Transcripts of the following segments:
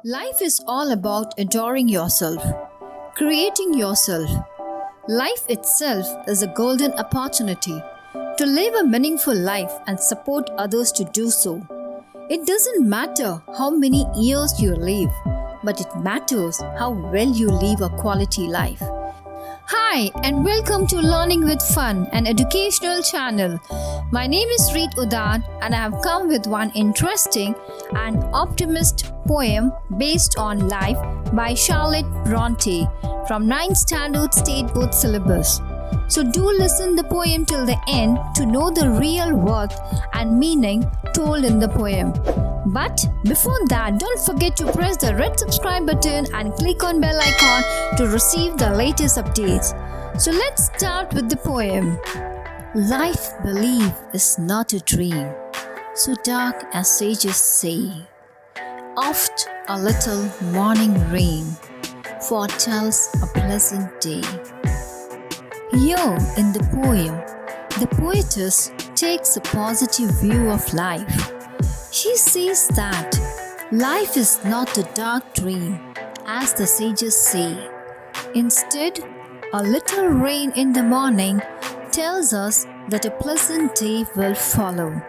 Life is all about adoring yourself, creating yourself. Life itself is a golden opportunity to live a meaningful life and support others to do so. It doesn't matter how many years you live, but it matters how well you live a quality life. Hi, and welcome to Learning with Fun, an educational channel. My name is Reet Udhan, and I have come with one interesting and optimist poem based on life by Charlotte Bronte from 9th Standard State Board syllabus. So do listen the poem till the end to know the real worth and meaning told in the poem. But before that, don't forget to press the red subscribe button and click on bell icon to receive the latest updates. So let's start with the poem. Life, believe, is not a dream, so dark as sages say. Oft a little morning rain foretells a pleasant day. Here in the poem, the poetess takes a positive view of life. She says that life is not a dark dream, as the sages say. Instead, a little rain in the morning tells us that a pleasant day will follow.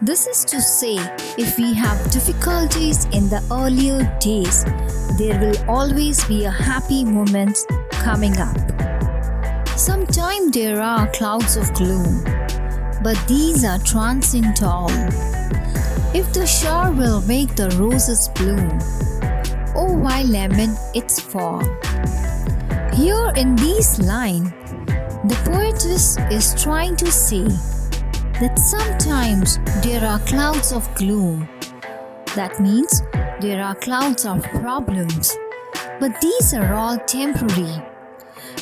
This is to say, if we have difficulties in the earlier days, there will always be a happy moment coming up. Sometimes there are clouds of gloom, but these are transient all. If the shower will make the roses bloom, oh why lament its fall? Here in this line, the poetess is trying to say that sometimes there are clouds of gloom. That means there are clouds of problems, but these are all temporary.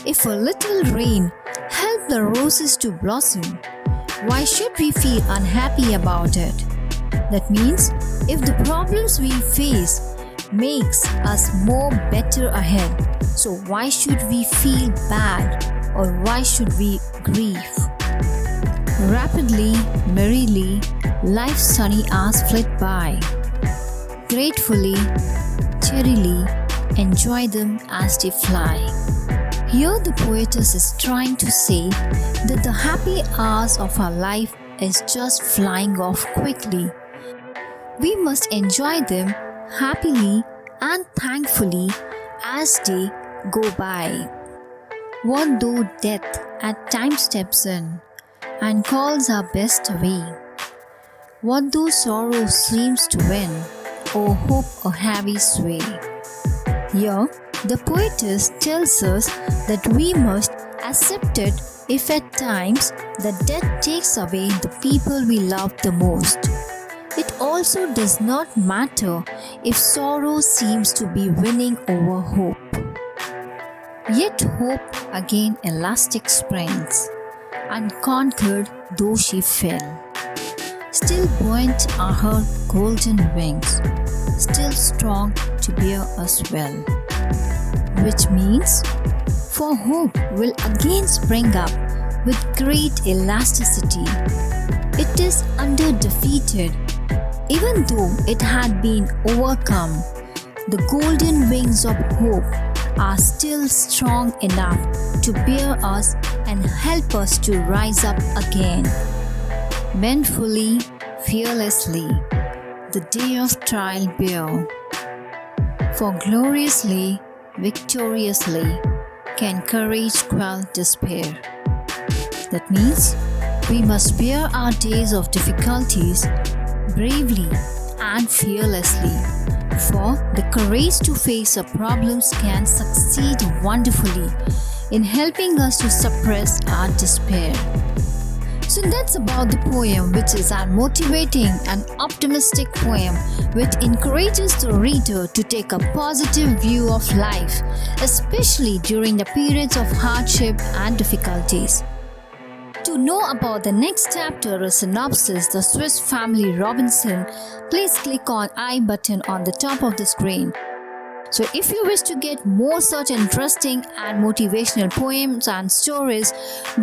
If a little rain helps the roses to blossom, why should we feel unhappy about it? That means if the problems we face makes us more better ahead, so why should we feel bad or why should we grieve? Rapidly, merrily, life's sunny hours flit by. Gratefully, cheerily, enjoy them as they fly. Here the poetess is trying to say that the happy hours of our life is just flying off quickly. We must enjoy them happily and thankfully as they go by. What though death at times steps in and calls our best away? What though sorrow seems to win or hope a heavy sway? Here, the poetess tells us that we must accept it if at times the death takes away the people we love the most. It also does not matter if sorrow seems to be winning over hope. Yet hope again elastic springs, unconquered though she fell. Still buoyant are her golden wings, still strong to bear us well. Which means, for hope will again spring up with great elasticity. It is under-defeated, even though it had been overcome. The golden wings of hope are still strong enough to bear us and help us to rise up again. Manfully, fearlessly, the day of trial bear. For gloriously, victoriously, can courage quell despair. That means we must bear our days of difficulties bravely and fearlessly, for the courage to face our problems can succeed wonderfully in helping us to suppress our despair. So that's about the poem, which is a motivating and optimistic poem which encourages the reader to take a positive view of life, especially during the periods of hardship and difficulties. To know about the next chapter or synopsis, The Swiss Family Robinson, please click on I button on the top of the screen. So if you wish to get more such interesting and motivational poems and stories,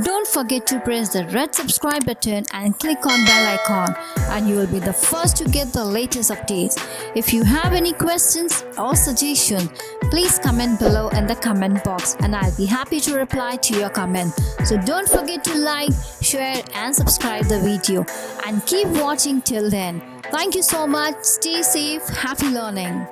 don't forget to press the red subscribe button and click on bell icon, and you will be the first to get the latest updates. If you have any questions or suggestions, please comment below in the comment box and I'll be happy to reply to your comment. So don't forget to like, share and subscribe the video, and keep watching till then. Thank you so much. Stay safe. Happy learning.